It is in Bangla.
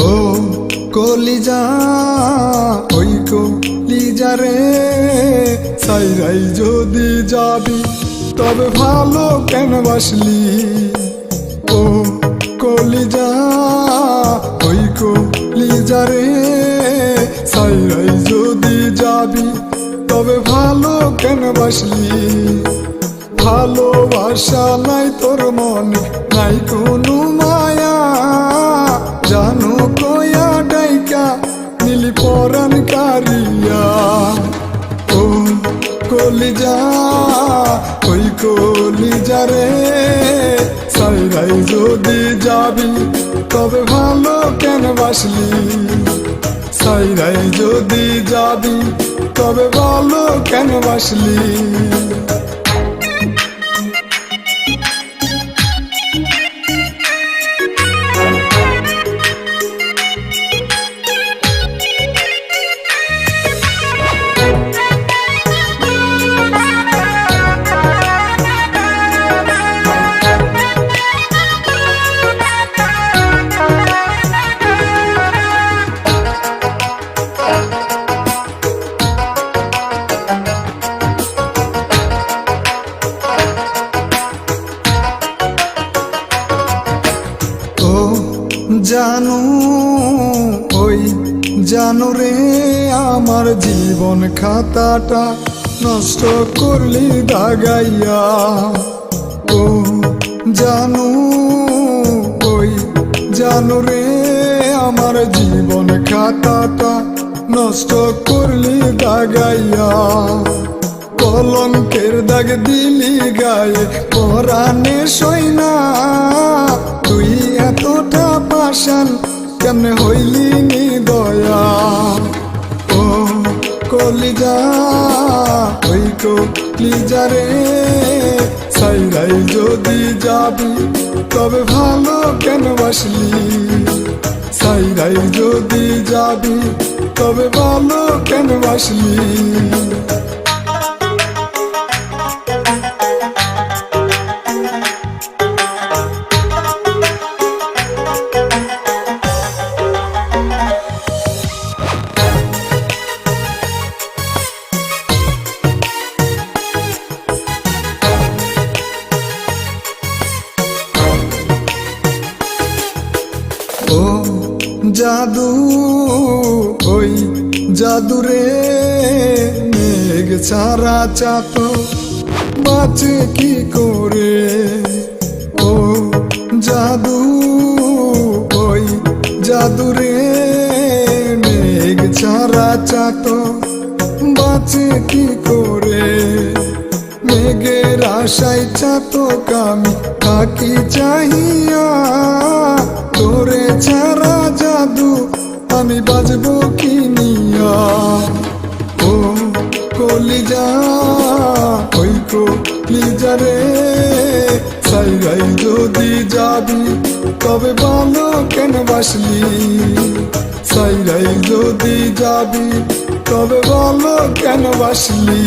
ও কলিজা, ওই কলিজা রে, সাইরাই যদি যাবি তবে ভালো কেন বাসলি? ও কলিজা, ওই কলিজা রে, সাইরাই যদি যাবি তবে ভালো কেন বাসলি? ভালোবাসা নাই তোর মনে, নাই কোনো মায়া, জানো কয়া ডাইকা নীলি পরাণ কারিয়া। ও কলিজা, ওই কলিজা রে, সাইরাই যদি যাবি তবে ভালো কেন বাসলি? সাইরাই যদি যাবি তবে ভালো কেন বাসলি? জানু, ওই জানু রে, আমার জীবন খাতাটা নষ্ট করলি দাগাইয়া। ও জানু, ওই জানু রে, আমার জীবন খাতাটা নষ্ট করলি দাগাইয়া। কলঙ্কের দাগ দিলি গায়ে পরাণে সইনা, তুই এতটা পাষাণ কেমনে হইলি নি দয়া? ও কলিজা, ওই কলিজা রে, সাইরাই যদি যাবি তবে ভালো কেন বাসলি? সাইরাই যদি যাবি তবে ভালো কেন বাসলি? ও জাদু, ওই জাদু রে, মেঘ ছাড়া চাঁদ বাঁচে কি করে? ও জাদু, ওই জাদু রে, মেঘ ছাড়া চাঁদ বাঁচে কি করে? মেঘের আশায় চাতক আমি থাকি চাহিয়া, তোরে ছাড়া জাদু আমি বাজবো কি নিয়া? ও কলিজা, ওই কলিজা রে, সাইরাই যদি যাবি তবে ভালো কেন বাসলি? সাইরাই যদি যাবি তবে ভালো কেন বাসলি?